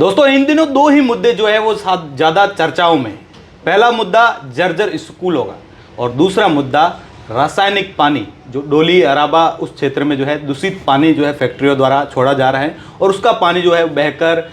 दोस्तों इन दिनों दो ही मुद्दे जो है वो ज़्यादा चर्चाओं में। पहला मुद्दा जर्जर स्कूल होगा और दूसरा मुद्दा रासायनिक पानी जो डोली अराबा उस क्षेत्र में जो है दूषित पानी जो है फैक्ट्रियों द्वारा छोड़ा जा रहा है और उसका पानी जो है बहकर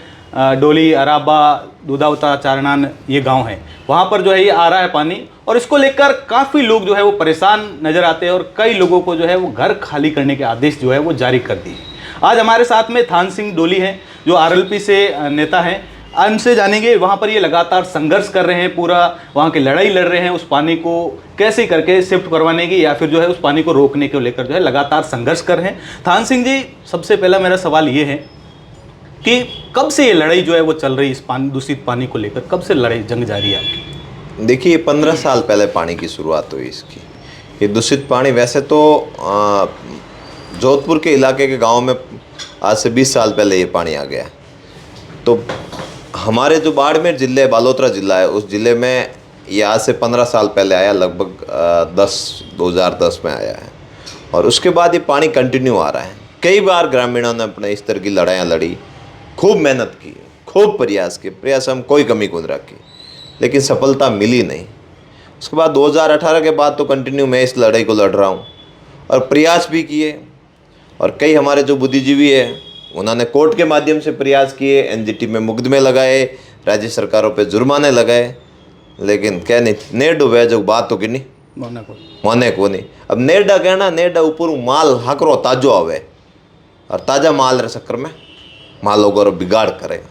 डोली अराबा दूधावता चारनान ये गांव है वहाँ पर जो है ये आ रहा है पानी और इसको लेकर काफ़ी लोग जो है वो परेशान नज़र आते हैं और कई लोगों को जो है वो घर खाली करने के आदेश जो है वो जारी कर दिए। आज हमारे साथ में थान सिंह डोली हैं जो आरएलपी से नेता हैं। उनसे जानेंगे वहाँ पर ये लगातार संघर्ष कर रहे हैं, पूरा वहाँ की लड़ाई लड़ रहे हैं उस पानी को कैसे करके शिफ्ट करवाने की या फिर जो है उस पानी को रोकने को लेकर जो है लगातार संघर्ष कर रहे हैं। थान सिंह जी, सबसे पहला मेरा सवाल ये है कि कब से ये लड़ाई जो है वो चल रही है इस पानी दूषित पानी को लेकर, कब से लड़ाई जंग जारी है आपकी? देखिए 15 साल पहले पानी की शुरुआत हुई इसकी। ये दूषित पानी वैसे तो जोधपुर के इलाके के गांव में आज से 20 साल पहले ये पानी आ गया। तो हमारे जो बाड़मेर जिले बालोतरा जिला है उस ज़िले में ये आज से 15 साल पहले आया, लगभग 2010 में आया है और उसके बाद ये पानी कंटिन्यू आ रहा है। कई बार ग्रामीणों ने अपने इस तरह की लड़ाइयाँ लड़ी, खूब मेहनत की, खूब प्रयास किए, प्रयास हम कोई कमी को रखी, लेकिन सफलता मिली नहीं। उसके बाद 2018 के बाद तो कंटिन्यू मैं इस लड़ाई को लड़ रहा हूँ और प्रयास भी किए और कई हमारे जो बुद्धिजीवी है उन्होंने कोर्ट के माध्यम से प्रयास किए, एनजीटी में मुकदमे लगाए, राज्य सरकारों पे जुर्माने लगाए, लेकिन क्या नहीं नेट डूबे जो बात तो कि नहीं माने को नहीं। अब नेडा कहना नेडा ऊपर माल हकरो ताजो आवे और ताज़ा माल रे चक्कर में मालों को बिगाड़ करे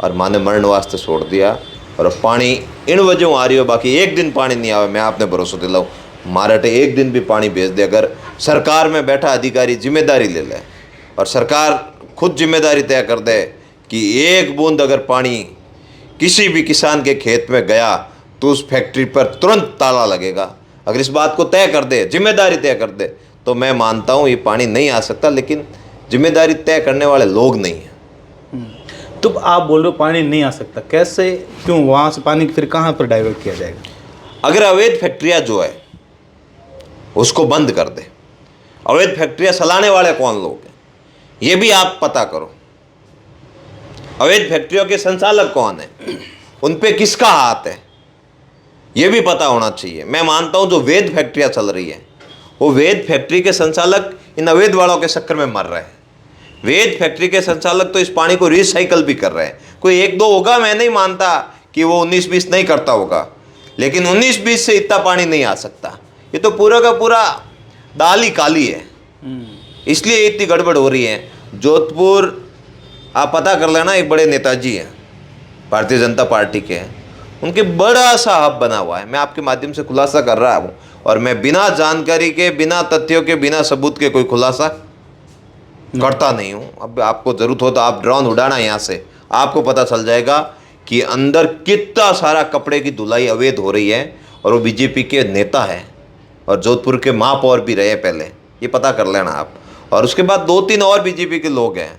और माने मरण वास्ते छोड़ दिया। और पानी इन वजह आ रही हो, बाकी एक दिन पानी नहीं आवे, मैं आपने भरोसा दिलाऊँ माराटे एक दिन भी पानी भेज दे। अगर सरकार में बैठा अधिकारी जिम्मेदारी ले ले और सरकार खुद जिम्मेदारी तय कर दे कि एक बूंद अगर पानी किसी भी किसान के खेत में गया तो उस फैक्ट्री पर तुरंत ताला लगेगा, अगर इस बात को तय कर दे, जिम्मेदारी तय कर दे, तो मैं मानता हूँ ये पानी नहीं आ सकता। लेकिन जिम्मेदारी तय करने वाले लोग नहीं हैं। तो आप बोल रहे हो पानी नहीं आ सकता, कैसे, क्यों? वहाँ से पानी फिर कहाँ पर डाइवर्ट किया जाएगा? अगर अवैध फैक्ट्रियाँ जो है उसको बंद कर दे। अवैध फैक्ट्रियाँ चलाने वाले कौन लोग हैं ये भी आप पता करो। अवैध फैक्ट्रियों के संचालक कौन है, उन पे किसका हाथ है ये भी पता होना चाहिए। मैं मानता हूँ जो वैध फैक्ट्रियाँ चल रही है वो वैध फैक्ट्री के संचालक इन अवैध वालों के चक्कर में मर रहे हैं। वैध फैक्ट्री के संचालक तो इस पानी को रिसाइकल भी कर रहे हैं। कोई एक दो होगा, मैं नहीं मानता कि वो 19-20 नहीं करता होगा, लेकिन 19-20 से इतना पानी नहीं आ सकता। ये तो पूरा का पूरा दाल ही काली है, इसलिए इतनी गड़बड़ हो रही है। जोधपुर आप पता कर लेना, एक बड़े नेताजी हैं भारतीय जनता पार्टी के हैं, उनके बड़ा सा हब बना हुआ है। मैं आपके माध्यम से खुलासा कर रहा हूँ और मैं बिना जानकारी के, बिना तथ्यों के, बिना सबूत के कोई खुलासा करता नहीं हूँ। अब आपको ज़रूरत हो तो आप ड्रोन उड़ाना यहाँ से, आपको पता चल जाएगा कि अंदर कितना सारा कपड़े की धुलाई अवैध हो रही है। और वो बीजेपी के नेता है और जोधपुर के महापौर भी रहे पहले, ये पता कर लेना आप। और उसके बाद 2-3 और बीजेपी के लोग हैं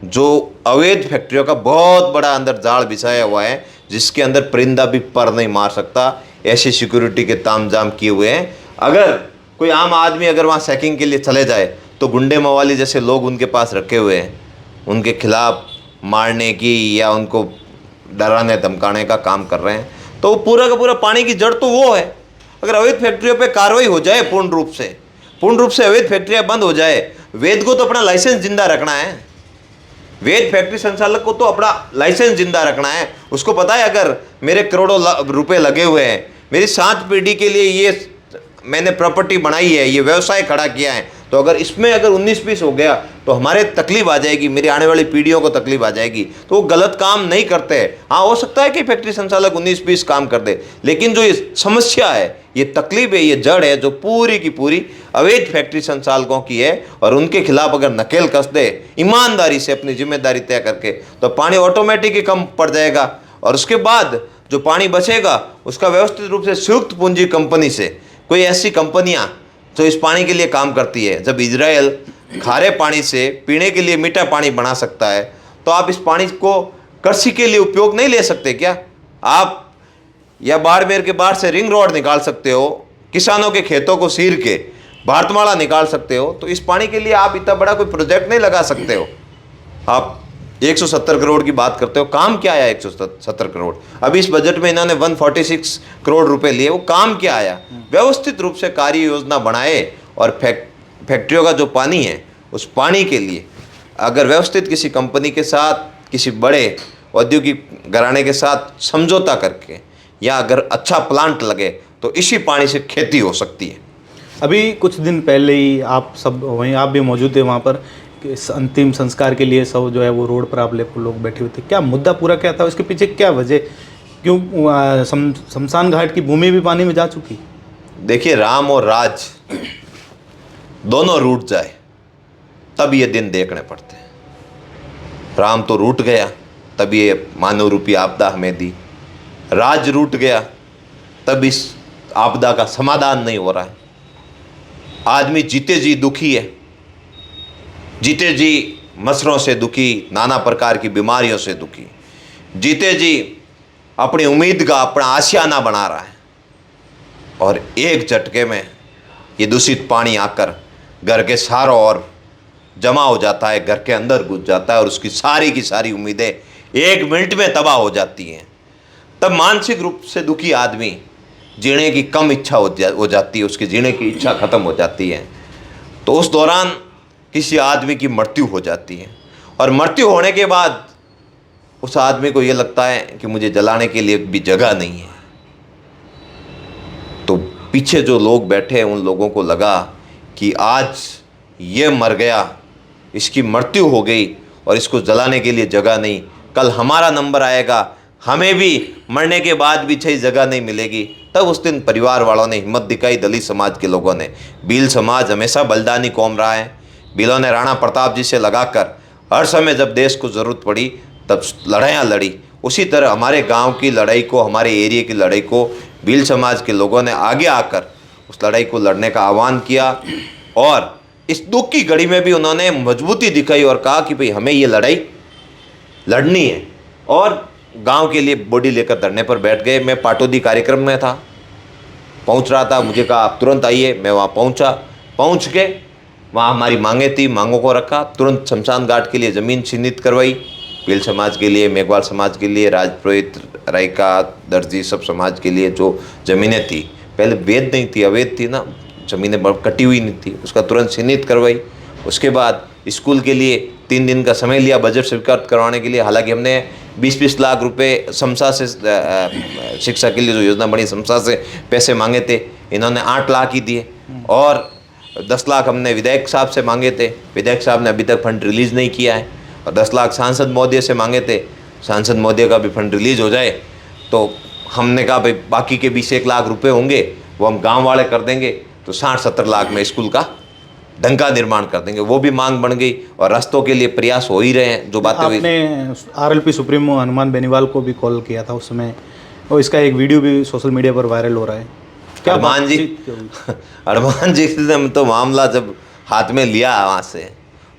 जो अवैध फैक्ट्रियों का बहुत बड़ा अंदर जाल बिछाया हुआ है, जिसके अंदर परिंदा भी पर नहीं मार सकता, ऐसी सिक्योरिटी के तामझाम किए हुए हैं। अगर कोई आम आदमी अगर वहाँ चेकिंग के लिए चले जाए तो गुंडे मवाली जैसे लोग उनके पास रखे हुए हैं, उनके खिलाफ मारने की या उनको डराने धमकाने का काम कर रहे हैं। तो पूरा का पूरा पानी की जड़ तो वो है। अगर अवैध फैक्ट्रियों पे कार्रवाई हो जाए पूर्ण रूप से अवैध फैक्ट्रियाँ बंद हो जाए, वैध को तो अपना लाइसेंस जिंदा रखना है, वैध फैक्ट्री संचालक को तो अपना लाइसेंस जिंदा रखना है। उसको पता है अगर मेरे करोड़ों रुपए लगे हुए हैं, मेरी 7 पीढ़ी के लिए ये मैंने प्रॉपर्टी बनाई है, ये व्यवसाय खड़ा किया है, तो अगर इसमें अगर 19-20 हो गया तो हमारे तकलीफ आ जाएगी, मेरी आने वाली पीढ़ियों को तकलीफ आ जाएगी। तो वो गलत काम नहीं करते। हाँ, हो सकता है कि फैक्ट्री संचालक 19-20 काम कर दे, लेकिन जो ये समस्या है, ये तकलीफ है, ये जड़ है जो पूरी की पूरी अवैध फैक्ट्री संचालकों की है। और उनके खिलाफ अगर नकेल कस दे ईमानदारी से, अपनी जिम्मेदारी तय करके, तो पानी ऑटोमेटिक ही कम पड़ जाएगा। और उसके बाद जो पानी बचेगा उसका व्यवस्थित रूप से संयुक्त पूंजी कंपनी से, कोई ऐसी कंपनियां जो इस पानी के लिए काम करती है। जब इजराइल खारे पानी से पीने के लिए मीठा पानी बना सकता है, तो आप इस पानी को कृषि के लिए उपयोग नहीं ले सकते क्या? आप या बाड़मेर के बाहर से रिंग रोड निकाल सकते हो, किसानों के खेतों को सीर के भारतमाला निकाल सकते हो, तो इस पानी के लिए आप इतना बड़ा कोई प्रोजेक्ट नहीं लगा सकते हो। आप 170 करोड़ की बात करते हो, काम क्या आया 170 करोड़? अभी इस बजट में इन्होंने 146 करोड़ रुपए लिए, वो काम क्या आया? व्यवस्थित रूप से कार्य योजना बनाए और फैक्ट्रियों का जो पानी है उस पानी के लिए अगर व्यवस्थित किसी कंपनी के साथ, किसी बड़े औद्योगिक घराने के साथ समझौता करके, या अगर अच्छा प्लांट लगे तो इसी पानी से खेती हो सकती है। अभी कुछ दिन पहले ही आप सब वहीं, आप भी मौजूद थे वहाँ पर, कि इस अंतिम संस्कार के लिए सब जो है वो रोड पर आप लोग बैठे हुए थे। क्या मुद्दा पूरा क्या था, उसके पीछे क्या वजह, क्यों शमशान घाट की भूमि भी पानी में जा चुकी? देखिए, राम और राज दोनों रूठ जाए तब ये दिन देखने पड़ते हैं। राम तो रूठ गया तब ये मानव रूपी आपदा हमें दी, राज रूठ गया तब इस आपदा का समाधान नहीं हो रहा है। आदमी जीते जी दुखी है, जीते जी मच्छरों से दुखी, नाना प्रकार की बीमारियों से दुखी, जीते जी अपनी उम्मीद का अपना आशियाना बना रहा है, और एक झटके में ये दूषित पानी आकर घर के चारों ओर जमा हो जाता है, घर के अंदर घुस जाता है और उसकी सारी की सारी उम्मीदें 1 मिनट में तबाह हो जाती हैं। तब मानसिक रूप से दुखी आदमी जीने की कम इच्छा हो जाती है, उसकी जीने की इच्छा खत्म हो जाती है। तो उस दौरान किसी आदमी की मृत्यु हो जाती है, और मृत्यु होने के बाद उस आदमी को ये लगता है कि मुझे जलाने के लिए भी जगह नहीं है। तो पीछे जो लोग बैठे हैं उन लोगों को लगा कि आज ये मर गया, इसकी मृत्यु हो गई और इसको जलाने के लिए जगह नहीं, कल हमारा नंबर आएगा, हमें भी मरने के बाद भी सही जगह नहीं मिलेगी। तब उस दिन परिवार वालों ने हिम्मत दिखाई, दलित समाज के लोगों ने। भील समाज हमेशा बलिदानी कौम रहा है। भीलों ने राणा प्रताप जी से लगाकर हर समय जब देश को ज़रूरत पड़ी तब लड़ाइयाँ लड़ी। उसी तरह हमारे गांव की लड़ाई को, हमारे एरिया की लड़ाई को भील समाज के लोगों ने आगे आकर उस लड़ाई को लड़ने का आह्वान किया, और इस दुख की घड़ी में भी उन्होंने मजबूती दिखाई और कहा कि भाई हमें ये लड़ाई लड़नी है, और गांव के लिए बॉडी लेकर धरने पर बैठ गए। मैं पाटोदी कार्यक्रम में था, पहुंच रहा था, मुझे कहा आप तुरंत आइए। मैं वहाँ पहुंचा, पहुंच के वहाँ हमारी मांगें थी, मांगों को रखा, तुरंत शमशान घाट के लिए ज़मीन चिन्हित करवाई। भील समाज के लिए, मेघवाल समाज के लिए, राजपुरोहित, रायका, दर्जी, सब समाज के लिए जो ज़मीनें थी, पहले वेद नहीं थी, अवैध थी ना, ज़मीनें कटी हुई नहीं थी, उसका तुरंत चिन्हित करवाई। उसके बाद स्कूल के लिए 3 दिन का समय लिया बजट स्वीकृत करवाने के लिए। हालांकि हमने 20-20 लाख रुपए समसा से शिक्षा के लिए जो योजना बनी समसा से पैसे मांगे थे, इन्होंने 8 लाख ही दिए, और 10 लाख हमने विधायक साहब से मांगे थे, विधायक साहब ने अभी तक फंड रिलीज़ नहीं किया है, और 10 लाख सांसद महोदय से मांगे थे, सांसद महोदय का भी फंड रिलीज़ हो जाए तो हमने कहा भाई बाकी के 20-1 लाख रुपए होंगे वो हम गांव वाले कर देंगे, तो 60-70 लाख में स्कूल का ढंग का निर्माण कर देंगे। वो भी मांग बन गई, और रास्तों के लिए प्रयास हो ही रहे हैं। जो बातें आपने आरएलपी सुप्रीमो हनुमान बेनीवाल को भी कॉल किया था उस समय, और इसका एक वीडियो भी सोशल मीडिया पर वायरल हो रहा है। क्या हनुमान जी ने तो मामला जब हाथ में लिया वहाँ से,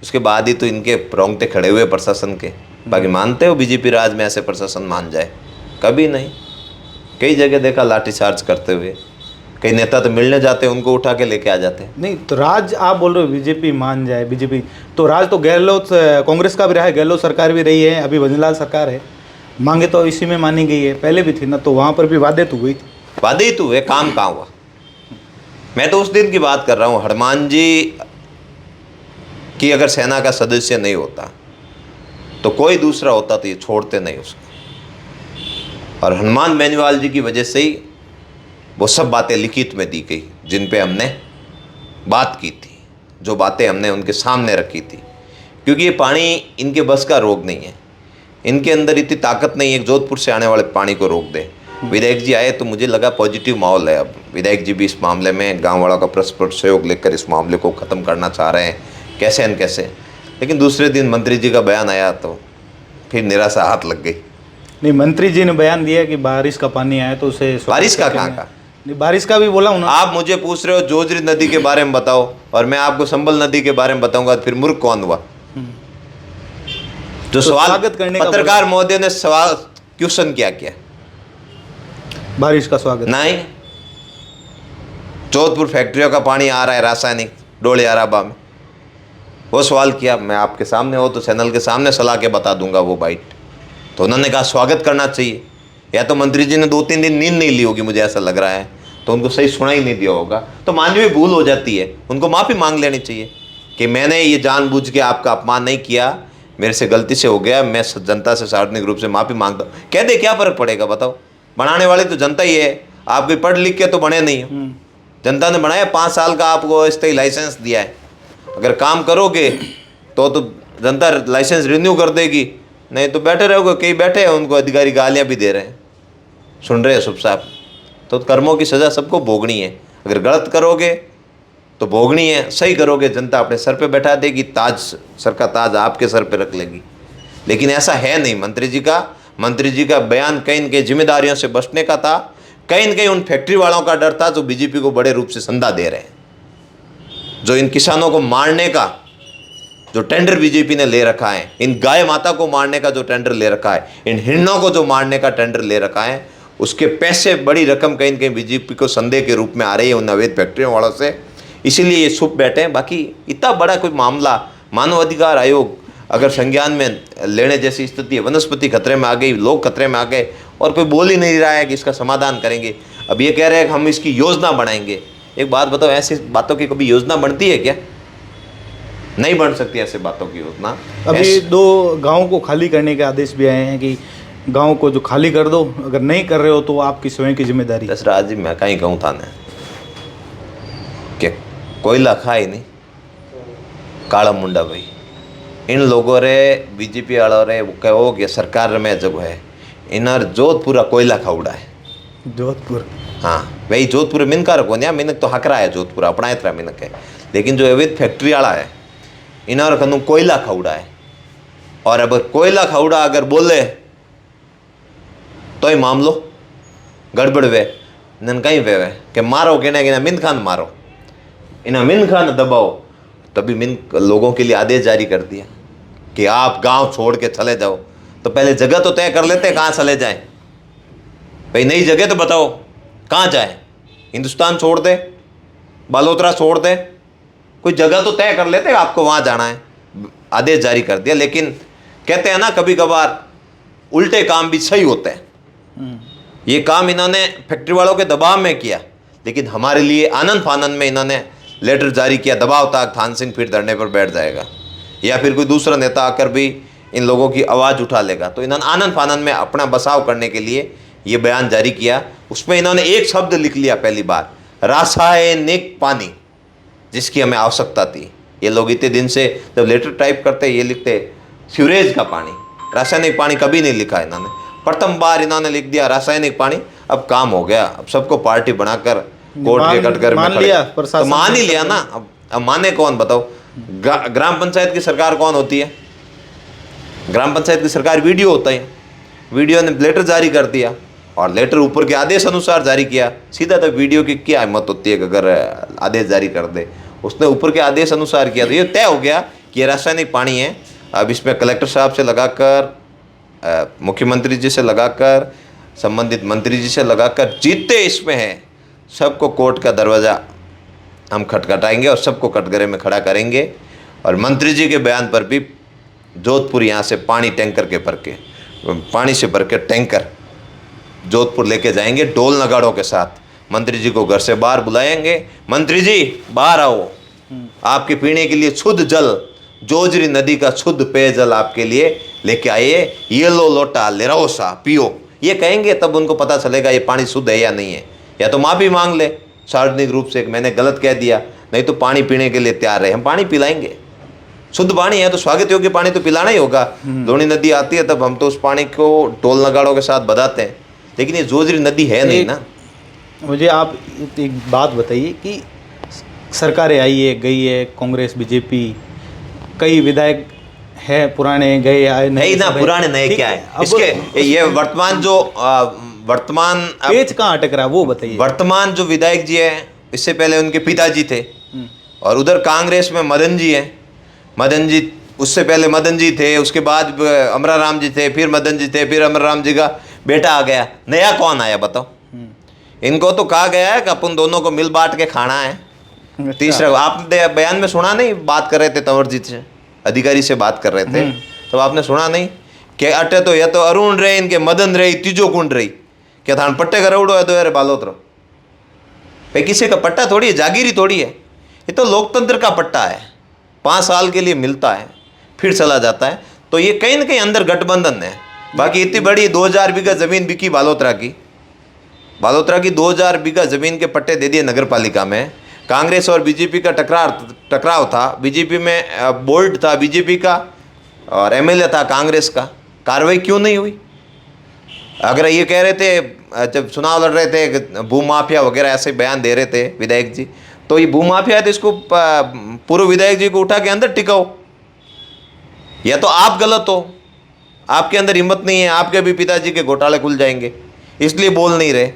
उसके बाद ही तो इनके रोंगटे खड़े हुए प्रशासन के। बाकी मानते हो बीजेपी राज में ऐसे प्रशासन मान जाए? कभी नहीं। कई जगह देखा लाठीचार्ज करते हुए, कई नेता तो मिलने जाते हैं, उनको उठा के लेके आ जाते हैं। नहीं तो राज आप बोल रहे हो बीजेपी मान जाए, बीजेपी तो राज तो गहलोत कांग्रेस का भी रहा है, गहलोत सरकार भी रही है, अभी भजनलाल सरकार है, मांगे तो इसी में मानी गई है, पहले भी थी ना, तो वहाँ पर भी वादे तो हुई थी। वादे ही तो हुए, काम कहाँ हुआ? मैं तो उस दिन की बात कर रहा हूँ। हनुमान जी की अगर सेना का सदस्य नहीं होता तो कोई दूसरा होता तो ये छोड़ते नहीं उसको, और हनुमान बेनीवाल जी की वजह से ही वो सब बातें लिखित में दी गई जिन पे हमने बात की थी, जो बातें हमने उनके सामने रखी थी। क्योंकि ये पानी इनके बस का रोग नहीं है, इनके अंदर इतनी ताकत नहीं है जोधपुर से आने वाले पानी को रोक दे। विधायक जी आए तो मुझे लगा पॉजिटिव माहौल है। अब विधायक जी भी इस मामले में गांव वालों का परस्पर सहयोग लेकर इस मामले को ख़त्म करना चाह रहे हैं, कैसे न कैसे। लेकिन दूसरे दिन मंत्री जी का बयान आया तो फिर निराशा हाथ लग गई। नहीं, मंत्री जी ने बयान दिया कि बारिश का पानी आया तो उसे, बारिश का कहाँ का? नहीं, बारिश का भी बोला उन्होंने। आप मुझे पूछ रहे हो जोजरी नदी के बारे में बताओ, और मैं आपको संबल नदी के बारे में बताऊंगा, फिर मूर्ख कौन हुआ? जो तो सवाल स्वागत करने का पत्रकार महोदय ने सवाल क्वेश्चन किया बारिश का स्वागत नहीं। जोधपुर फैक्ट्रियों का पानी आ रहा है रासायनिक डोले आराबा में, वो सवाल किया, मैं आपके सामने हो तो चैनल के सामने सलाह के बता दूंगा वो बाइट। तो उन्होंने कहा स्वागत करना चाहिए। या तो मंत्री जी ने 2-3 दिन नींद नहीं ली होगी, मुझे ऐसा लग रहा है, तो उनको सही सुना ही नहीं दिया होगा। तो मानवीय भूल हो जाती है, उनको माफ़ी मांग लेनी चाहिए कि मैंने ये जानबूझ के आपका अपमान नहीं किया, मेरे से गलती से हो गया, मैं जनता से सार्वजनिक रूप से माफ़ी मांगता हूँ। कह दे, क्या फ़र्क पड़ेगा बताओ? बनाने वाली तो जनता ही है, आप कोई पढ़ लिख के तो बने नहीं हो। जनता ने बनाया, 5 साल का आपको स्थायी लाइसेंस दिया है। अगर काम करोगे तो जनता लाइसेंस रिन्यू कर देगी, नहीं तो बैठे रहोगे। कई बैठे हैं, उनको अधिकारी गालियाँ भी दे रहे हैं, सुन रहे हैं शुभ साहब। तो कर्मों की सज़ा सबको भोगनी है। अगर गलत करोगे तो भोगनी है, सही करोगे जनता अपने सर पे बैठा देगी, ताज, सर का ताज आपके सर पे रख लेगी। लेकिन ऐसा है नहीं। मंत्री जी का बयान कहीं न कहीं जिम्मेदारियों से बचने का था, कहीं न कहीं उन फैक्ट्री वालों का डर था जो बीजेपी को बड़े रूप से संधा दे रहे हैं। जो इन किसानों को मारने का जो टेंडर बीजेपी ने ले रखा है, इन गाय माता को मारने का जो टेंडर ले रखा है, इन हिरणों को जो मारने का टेंडर ले रखा है, उसके पैसे, बड़ी रकम कहीं न कहीं बीजेपी को संदेह के रूप में आ रही है उन अवैध फैक्ट्रियों वालों से। इसीलिए ये चुप बैठे हैं। बाकी इतना बड़ा कोई मामला मानवाधिकार आयोग अगर संज्ञान में लेने जैसी स्थिति है, वनस्पति खतरे में आ गई, लोग खतरे में आ गए, और कोई बोल ही नहीं रहा है कि इसका समाधान करेंगे। अब ये कह रहे हैं कि हम इसकी योजना बनाएंगे। एक बात बताओ, ऐसी बातों की कभी योजना बनती है क्या? नहीं बन सकती ऐसे बातों की योजना। अभी 2 गाँव को खाली करने के आदेश भी आए हैं कि गांव को जो खाली कर दो, अगर नहीं कर रहे हो तो आपकी स्वयं की जिम्मेदारी। दसराज जी, मैं कहीं कहूँ था ना कि कोयला खाए नहीं काला मुंडा भाई। इन लोगों रे बीजेपी वालों रे कहो कि सरकार में जब है इनर जोधपुरा कोयला खाउड़ा है। जोधपुर, हाँ भाई, जोधपुर मिनका रखो ना, मिनक तो हकरा है जोधपुर, अपना इतना मिनक है। लेकिन जो अवैध फैक्ट्री वाला है, इनर कनु कोयला खाउड़ा है। और अब कोयला खाउड़ा अगर बोले तो ही मामलो गड़बड़ वे नन कहीं वे कि मारो कहने कि मिन खान मारो, इन्हें मिन खान दबाओ। तभी मिन लोगों के लिए आदेश जारी कर दिया कि आप गांव छोड़ के चले जाओ। तो पहले जगह तो तय कर लेते कहाँ चले जाएं भाई। नई जगह तो बताओ कहाँ जाएं। हिंदुस्तान छोड़ दे, बालोतरा छोड़ दे, कोई जगह तो तय कर लेते आपको वहाँ जाना है। आदेश जारी कर दिया। लेकिन कहते हैं ना, कभी कभार उल्टे काम भी सही होते हैं। ये काम इन्होंने फैक्ट्री वालों के दबाव में किया, लेकिन हमारे लिए आनंद फानंद में इन्होंने लेटर जारी किया, दबाव था थान सिंह फिर धरने पर बैठ जाएगा या फिर कोई दूसरा नेता आकर भी इन लोगों की आवाज़ उठा लेगा। तो इन्होंने आनंद फानंद में अपना बसाव करने के लिए ये बयान जारी किया। उसमें इन्होंने एक शब्द लिख लिया पहली बार, रासायनिक पानी, जिसकी हमें आवश्यकता थी। ये लोग इतने दिन से जब लेटर टाइप करते ये लिखते सीवरेज का पानी, रासायनिक पानी कभी नहीं लिखा इन्होंने। प्रथम बार इन्होंने लिख दिया रासायनिक पानी। अब काम हो गया, अब सबको पार्टी बनाकर कोर्ट के कटघरे में खड़े तो मान ही लिया ना। अब माने कौन बताओ? ग्राम पंचायत की सरकार कौन होती है? ग्राम पंचायत की सरकार वीडियो होता है। वीडियो ने लेटर जारी कर दिया और लेटर ऊपर के आदेश अनुसार जारी किया। सीधा तो वीडियो की क्या हिम्मत होती है कि अगर आदेश जारी कर दे। उसने ऊपर के आदेश अनुसार किया, तो ये तय हो गया कि ये रासायनिक पानी है। अब इसमें कलेक्टर साहब से लगाकर, मुख्यमंत्री जी से लगाकर, संबंधित मंत्री जी से लगाकर, जीतते इसमें हैं सबको कोर्ट का दरवाज़ा हम खटखटाएंगे और सबको कटघरे में खड़ा करेंगे। और मंत्री जी के बयान पर भी जोधपुर यहाँ से पानी टैंकर के भर के, पानी से भर के टैंकर जोधपुर लेके जाएंगे ढोल नगाड़ों के साथ। मंत्री जी को घर से बाहर बुलाएंगे, मंत्री जी बाहर आओ, आपके पीने के लिए शुद्ध जल, जोजरी नदी का शुद्ध पेयजल आपके लिए लेके आइए, ये लो लोटा ले रहो सा पियो। ये कहेंगे तब उनको पता चलेगा ये पानी शुद्ध है या नहीं है। या तो माफ़ी मांग ले सार्वजनिक रूप से, मैंने गलत कह दिया, नहीं तो पानी पीने के लिए तैयार है, हम पानी पिलाएंगे। शुद्ध पानी है तो स्वागत योग्य पानी तो पिलाना ही होगा। लोनी नदी आती है तब हम तो उस पानी को ढोल नगाड़ों के साथ बधाते हैं, लेकिन ये जोजरी नदी है नहीं ना। मुझे आप एक बात बताइए कि सरकारें आई है गई है, कांग्रेस बीजेपी, कई विधायक है पुराने गए आए नहीं ना, पुराने नए क्या है इसके। ये वर्तमान जो वर्तमान पेच कहाँ अटक रहा है वो बताइए। वर्तमान जो विधायक जी है, इससे पहले उनके पिताजी थे, और उधर कांग्रेस में मदन जी हैं। मदन जी, उससे पहले मदन जी थे, उसके बाद अमरा राम जी थे, फिर मदन जी थे, फिर अमरा राम जी का बेटा आ गया। नया कौन आया बताओ? इनको तो कहा गया है कि अपन दोनों को मिल बांट के खाना है, तीसरा, आपने बयान में सुना नहीं, बात कर रहे थे तंवरजीत से, अधिकारी से बात कर रहे थे, तो आपने सुना नहीं कि अटे तो या तो अरुण रहे, इनके मदन रही, तीजो कुंड रही, क्या थान पट्टे का रउड़ो है तो यार बालोतरो पे, किसी का पट्टा थोड़ी है, जागीरी थोड़ी है, ये तो लोकतंत्र का पट्टा है, 5 साल के लिए मिलता है फिर चला जाता है। तो ये कहीं ना कहीं अंदर गठबंधन है। बाकी इतनी बड़ी 2000 बीघा जमीन बिकी बालोतरा की 2000 बीघा जमीन के पट्टे दे दिए नगर पालिका में। कांग्रेस और बीजेपी का टकराव था, बीजेपी में बोर्ड था बीजेपी का और एमएलए था कांग्रेस का, कार्रवाई क्यों नहीं हुई? अगर ये कह रहे थे जब चुनाव लड़ रहे थे भू माफिया वगैरह ऐसे बयान दे रहे थे विधायक जी, तो ये भू माफिया है तो इसको पूर्व विधायक जी को उठा के अंदर टिकाओ, या तो आप गलत हो, आपके अंदर हिम्मत नहीं है, आपके भी पिताजी के घोटाले खुल जाएंगे इसलिए बोल नहीं रहे,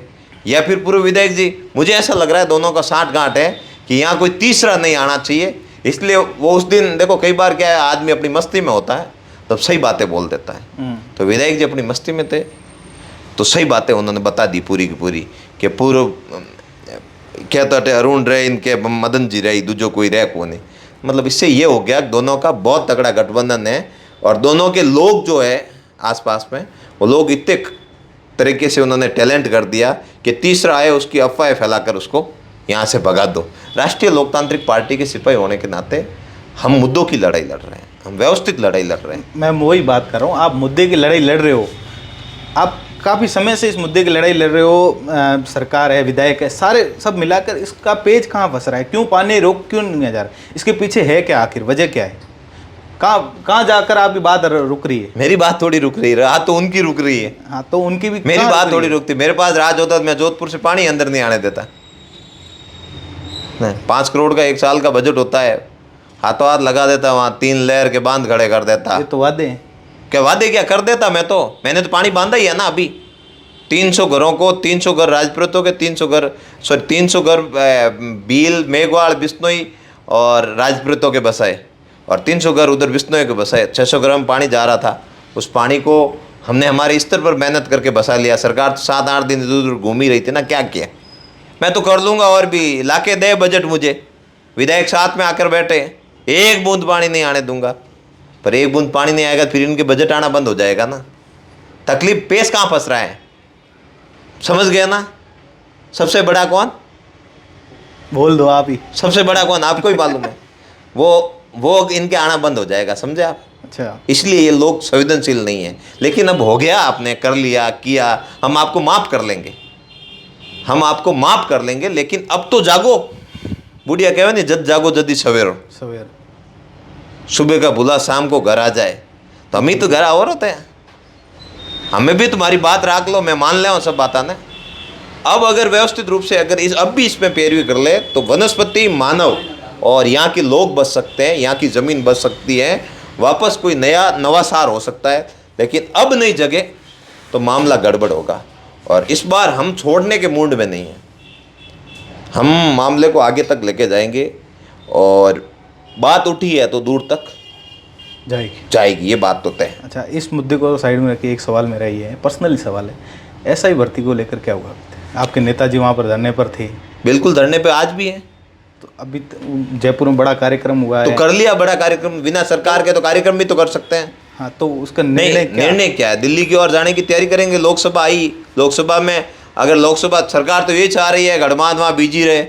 या फिर पूर्व विधायक जी, मुझे ऐसा लग रहा है दोनों का साठ गांठ है कि यहाँ कोई तीसरा नहीं आना चाहिए, इसलिए वो उस दिन देखो कई बार क्या है आदमी अपनी मस्ती में होता है तब सही बातें बोल देता है, तो विधायक जी अपनी मस्ती में थे तो सही बातें उन्होंने बता दी पूरी की पूरी कि पूर्व क्या तो अरुण रहे, इनके मदन जी रहे, दूजो कोई रहे को नहीं। मतलब इससे ये हो गया दोनों का बहुत तगड़ा गठबंधन है और दोनों के लोग जो है आसपास में वो लोग इतने तरीके से उन्होंने टैलेंट कर दिया कि तीसरा आए उसकी अफवाहें फैलाकर उसको यहाँ से भगा दो। राष्ट्रीय लोकतांत्रिक पार्टी के सिपाही होने के नाते हम मुद्दों की लड़ाई लड़ रहे हैं, हम व्यवस्थित लड़ाई लड़ रहे हैं। मैं वही बात कर रहा हूँ, आप मुद्दे की लड़ाई लड़ रहे हो, आप काफ़ी समय से इस मुद्दे की लड़ाई लड़ रहे हो, सरकार है, विधायक है, सारे सब मिलाकर इसका पेज कहाँ फंस रहा है? क्यों पानी रोक क्यों नहीं जा रहा? इसके पीछे है क्या, आखिर वजह क्या है? कहाँ जाकर आपकी बात रुक रही है? मेरी बात थोड़ी रुक रही है, रात तो उनकी रुक रही है। हाँ तो उनकी भी मेरी बात थोड़ी रुकती। मेरे पास राज होता तो मैं जोधपुर से पानी अंदर नहीं आने देता। 5 करोड़ का 1 साल का बजट होता है, हाथों हाथ लगा देता, वहाँ 3 लेयर के बांध खड़े कर देता। ये तो वादे हैं। क्या वादे क्या कर देता? मैंने तो पानी बांधा ही है ना। अभी 300 घरों को, 300 घर राजपुरों के, 300 घर बील, मेघवाड़, बिश्नोई और राजपुरों के बसाए और 300 घर उधर बिश्नोई के बसाए। 600 घर में पानी जा रहा था, उस पानी को हमने हमारे स्तर पर मेहनत करके बसा लिया। सरकार तो 7-8 दिन इधर उधर घूमी रही थी ना, क्या किया? मैं तो कर लूँगा और भी लाके दे बजट मुझे, विधायक साथ में आकर बैठे, 1 बूंद पानी नहीं आने दूंगा। पर 1 बूंद पानी नहीं आएगा फिर इनके बजट आना बंद हो जाएगा ना। तकलीफ पेश कहाँ फंस रहा है, समझ गया ना? सबसे बड़ा कौन? बोल दो आप ही। सबसे बड़ा कौन आपको ही मालूम है। वो इनके आना बंद हो जाएगा, समझे आप? अच्छा, इसलिए इसलिए ये लोग संवेदनशील नहीं है। लेकिन अब हो गया, आपने कर लिया, किया, हम आपको माफ़ कर लेंगे, हम आपको माफ़ कर लेंगे। लेकिन अब तो जागो। बुढ़िया कहवे नहीं, जद जागो जदी सवेरो। सवेर सुबह का भूला शाम को घर आ जाए, तो हम ही तो घर और होते हैं। हमें भी तुम्हारी बात रख लो, मैं मान ले सब बात ने। अब अगर व्यवस्थित रूप से अगर अब भी इसमें पैरवी कर ले तो वनस्पति, मानव और यहाँ के लोग बच सकते हैं, यहाँ की ज़मीन बच सकती है, वापस कोई नवासार हो सकता है। लेकिन अब नहीं जगे तो मामला गड़बड़ होगा और इस बार हम छोड़ने के मूड में नहीं हैं। हम मामले को आगे तक लेके जाएंगे और बात उठी है तो दूर तक जाएगी, ये बात तो तय है। अच्छा, इस मुद्दे को साइड में रखिए, एक सवाल मेरा ये है, पर्सनली सवाल है, एसआई भर्ती को लेकर क्या हुआ? आपके नेताजी वहाँ पर धरने पर थे। बिल्कुल, धरने पे आज भी हैं। तो अभी जयपुर में बड़ा कार्यक्रम हुआ है, तो कर लिया बड़ा कार्यक्रम, बिना सरकार के तो कार्यक्रम भी तो कर सकते हैं। हाँ, तो उसका निर्णय क्या है? दिल्ली की ओर जाने की तैयारी करेंगे। लोकसभा आई, लोकसभा में अगर लोकसभा सरकार तो ये चाह रही है गढ़मान वहाँ बिजी रहे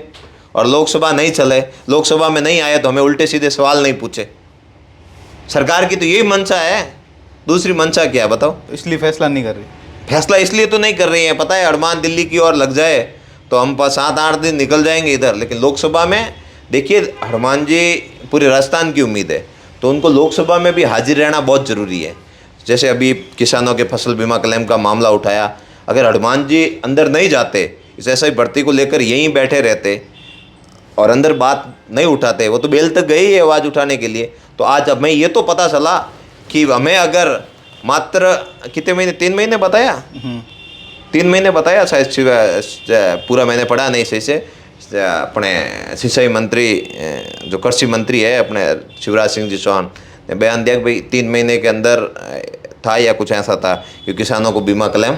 और लोकसभा नहीं चले, लोकसभा में नहीं आए तो हमें उल्टे सीधे सवाल नहीं पूछे। सरकार की तो यही मंशा है, दूसरी मंशा क्या है बताओ? तो इसलिए फैसला नहीं कर रही। फैसला इसलिए तो नहीं कर रही है, पता है हनुमान दिल्ली की ओर लग जाए तो हम 7-8 दिन निकल जाएंगे इधर। लेकिन लोकसभा में देखिए, हनुमान जी पूरे राजस्थान की उम्मीद है, तो उनको लोकसभा में भी हाजिर रहना बहुत ज़रूरी है। जैसे अभी किसानों के फसल बीमा क्लेम का मामला उठाया, अगर हनुमान जी अंदर नहीं जाते, इस ऐसा ही भर्ती को लेकर यहीं बैठे रहते और अंदर बात नहीं उठाते, वो तो बेल तक गए ही आवाज़ उठाने के लिए। तो आज अब मैं ये तो पता चला कि हमें अगर मात्र कितने महीने, 3 महीने बताया, 3 महीने बताया शायद, पूरा मैंने पढ़ा नहीं सही से। अपने सिंचाई मंत्री जो कृषि मंत्री है अपने शिवराज सिंह जी चौहान ने बयान दिया कि भाई 3 महीने के अंदर था या कुछ ऐसा था कि किसानों को बीमा क्लेम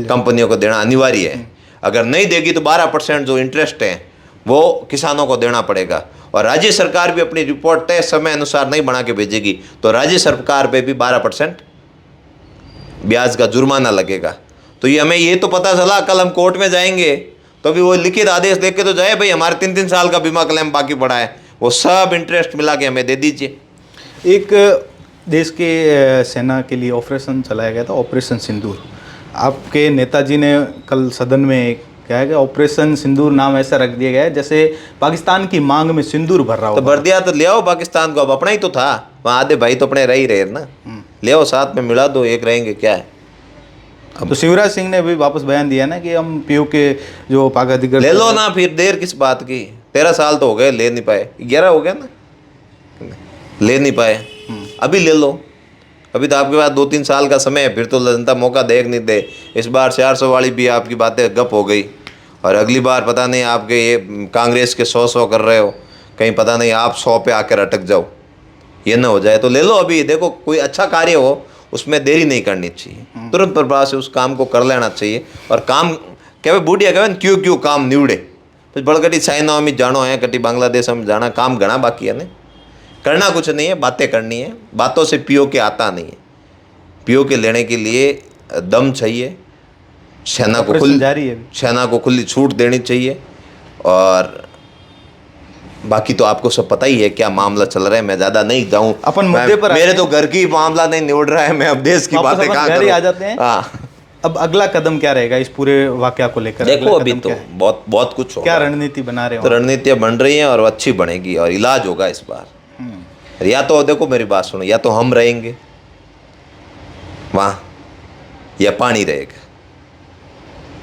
कंपनियों को देना अनिवार्य है। अगर नहीं देगी तो 12% जो इंटरेस्ट है वो किसानों को देना पड़ेगा। और राज्य सरकार भी अपनी रिपोर्ट तय समय अनुसार नहीं बना के भेजेगी तो राज्य सरकार पे भी 12% ब्याज का जुर्माना लगेगा। तो ये हमें ये तो पता चला, कल हम कोर्ट में जाएंगे तो भी वो लिखित आदेश लेके तो जाए, भाई हमारे 3-3 साल का बीमा क्लेम बाकी पड़ा है, वो सब इंटरेस्ट मिला के हमें दे दीजिए। एक देश के सेना के लिए ऑपरेशन चलाया गया था, ऑपरेशन सिंदूर। आपके नेताजी ने कल सदन में कहा है कि ऑपरेशन सिंदूर नाम ऐसा रख दिया गया है जैसे पाकिस्तान की मांग में सिंदूर भर रहा हो। तो भर दिया तो ले आओ पाकिस्तान को, अब अपना ही तो था वहाँ, आधे भाई तो अपने रह ही रहे ना, ले आओ साथ में मिला दो, एक रहेंगे क्या है। अब तो शिवराज सिंह ने भी वापस बयान दिया ना कि हम पीओ के जो पाक अधिकृत ले लो ना, फिर देर किस बात की, 13 साल तो हो गए, ले नहीं पाए, 11 हो गया ना, ले नहीं पाए, अभी ले लो। अभी तो आपके पास 2-3 साल का समय है, फिर तो जनता मौका देख नहीं दे। इस बार 400 वाली भी आपकी बातें गप हो गई, और अगली बार पता नहीं आपके ये कांग्रेस के 100 कर रहे हो, कहीं पता नहीं आप 100 पे आकर अटक जाओ, ये ना हो जाए। तो ले लो अभी, देखो कोई अच्छा कार्य हो उसमें देरी नहीं करनी चाहिए, तुरंत प्रभाव से उस काम को कर लेना चाहिए। और काम कहे बूढ़िया कहे क्यों काम निवड़े, तो बड़कटी चाइना में जानो है, कटी बांग्लादेश में जाना, काम घना बाकी है ना, करना कुछ नहीं है, बातें करनी है, बातों से पीओ के आता नहीं है। पीओ के लेने के लिए दम चाहिए, सेना को खुली छूट देनी चाहिए। और बाकी तो आपको सब पता ही है क्या मामला चल रहा है, मैं ज़्यादा नहीं जाऊँ अपन मुद्दे पर, मेरे तो घर की मामला नहीं निबड़ रहा है, मैं अब देश की बातें कहाँ करूँ। आ जाते हैं। अब अगला कदम क्या रहेगा इस पूरे वाकया को लेकर? देखो अभी तो बहुत कुछ होगा। क्या रणनीति बना रहे हो? तो रणनीतियाँ बन रही हैं और अच्छी बनेगी और इलाज होगा इस बार। या तो देखो मेरी बात सुनो, या तो हम रहेंगे वहाँ या पानी रहेगा,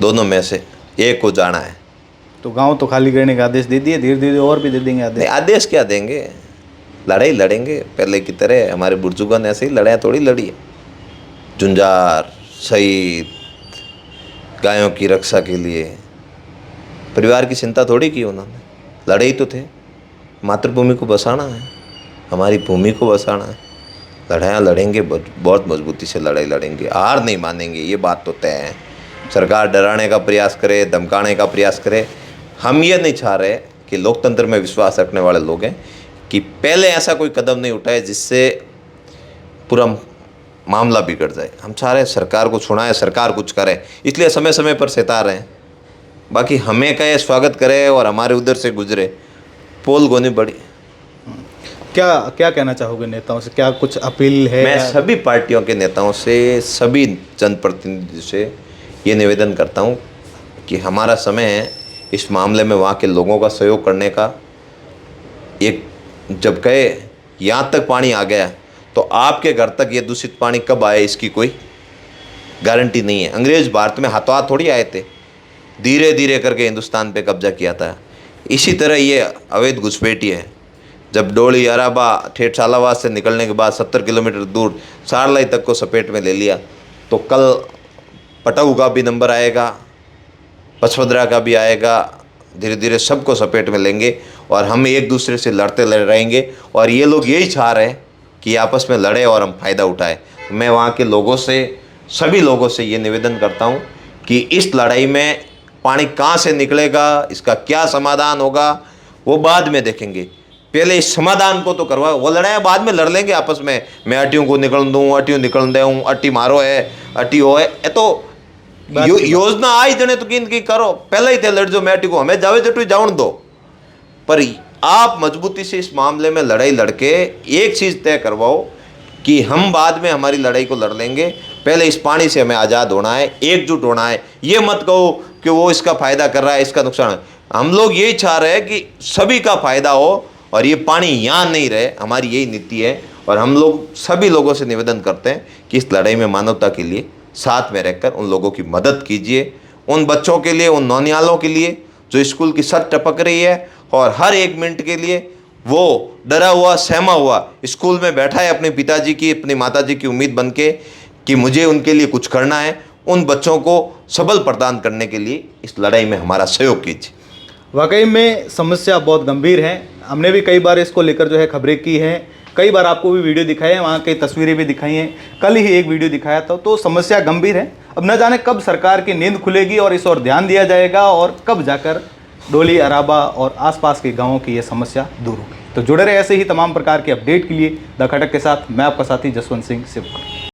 दोनों में से एक को जाना है। तो गांव तो खाली करने का आदेश दे दिए, धीरे धीरे और भी दे देंगे आदेश। नहीं, आदेश क्या देंगे, लड़ाई लड़ेंगे पहले की तरह। हमारे बुजुर्गों ने ऐसे ही लड़ाई थोड़ी लड़ी है, जुंजार शहीद, गायों की रक्षा के लिए, परिवार की चिंता थोड़ी की उन्होंने, लड़े ही तो थे। मातृभूमि को बसाना है, हमारी भूमि को बसाना है, लड़ाइयाँ लड़ेंगे, बहुत मजबूती से लड़ाई लड़ेंगे, हार नहीं मानेंगे, ये बात तो तय है। सरकार डराने का प्रयास करे, धमकाने का प्रयास करे, हम ये नहीं चाह रहे कि लोकतंत्र में विश्वास रखने वाले लोग हैं कि पहले ऐसा कोई कदम नहीं उठाए जिससे पूरा मामला बिगड़ जाए। हम चाह रहे हैं सरकार को छुड़ाएं, सरकार कुछ करे, इसलिए समय समय पर सता रहे हैं। बाकी हमें कहे स्वागत करे और हमारे उधर से गुजरे, पोल गोनी बड़ी। क्या क्या कहना चाहोगे नेताओं से, क्या कुछ अपील है? मैं सभी पार्टियों के नेताओं से, सभी जनप्रतिनिधियों से ये निवेदन करता हूँ कि हमारा समय है इस मामले में वहाँ के लोगों का सहयोग करने का। एक जब कहे यहाँ तक पानी आ गया तो आपके घर तक ये दूषित पानी कब आए इसकी कोई गारंटी नहीं है। अंग्रेज भारत में हाथों हाथ थोड़ी आए थे, धीरे धीरे करके हिंदुस्तान पे कब्जा किया था। इसी तरह ये अवैध घुसपैठी है। जब डोली अराबा ठेठ सालावाद से निकलने के बाद 70 किलोमीटर दूर सारलाई तक को सपेट में ले लिया, तो कल पटाऊ का भी नंबर आएगा, पचपदरा का भी आएगा, धीरे धीरे सबको सपेट में लेंगे और हम एक दूसरे से लड़ते रहेंगे। और ये लोग यही चाह रहे हैं कि आपस में लड़े और हम फ़ायदा उठाएं। मैं वहाँ के लोगों से, सभी लोगों से ये निवेदन करता हूँ कि इस लड़ाई में पानी कहाँ से निकलेगा, इसका क्या समाधान होगा, वो बाद में देखेंगे। पहले इस समाधान को तो करवाओ, वो लड़ाई बाद में लड़ लेंगे आपस में। मैं अटियों को निकल दूँ, अटियों निकल दूँ, अटी मारो है, अटी हो है, ये तो योजना आई जने तो की करो, पहले ही थे लड़ जो मैं अटी को, हमें जावे जटू जाउन दो। पर आप मजबूती से इस मामले में लड़ाई लड़के एक चीज़ तय करवाओ कि हम बाद में हमारी लड़ाई को लड़ लेंगे, पहले इस पानी से हमें आज़ाद होना है, एकजुट होना है। ये मत कहो कि वो इसका फ़ायदा कर रहा है, इसका नुकसान है। हम लोग यही चाह रहे हैं कि सभी का फ़ायदा हो और ये पानी यहाँ नहीं रहे, हमारी यही नीति है। और हम लोग सभी लोगों से निवेदन करते हैं कि इस लड़ाई में मानवता के लिए साथ में रहकर उन लोगों की मदद कीजिए, उन बच्चों के लिए, उन नौनियालों के लिए जो स्कूल की छत टपक रही है और हर एक मिनट के लिए वो डरा हुआ, सहमा हुआ स्कूल में बैठा है अपने पिताजी की, अपनी माताजी की उम्मीद बन के कि मुझे उनके लिए कुछ करना है। उन बच्चों को सबल प्रदान करने के लिए इस लड़ाई में हमारा सहयोग कीजिए। वाकई में समस्या बहुत गंभीर है। हमने भी कई बार इसको लेकर जो है खबरें की हैं, कई बार आपको भी वीडियो दिखाए हैं, वहाँ की तस्वीरें भी दिखाई हैं, कल ही एक वीडियो दिखाया था। तो समस्या गंभीर है। अब न जाने कब सरकार की नींद खुलेगी और इस ओर ध्यान दिया जाएगा और कब जाकर डोली अराबा और आसपास के गांवों की यह समस्या दूर होगी। तो जुड़े रहे ऐसे ही तमाम प्रकार के अपडेट के लिए द खटक के साथ। मैं आपका साथी जसवंत सिंह सिवकर।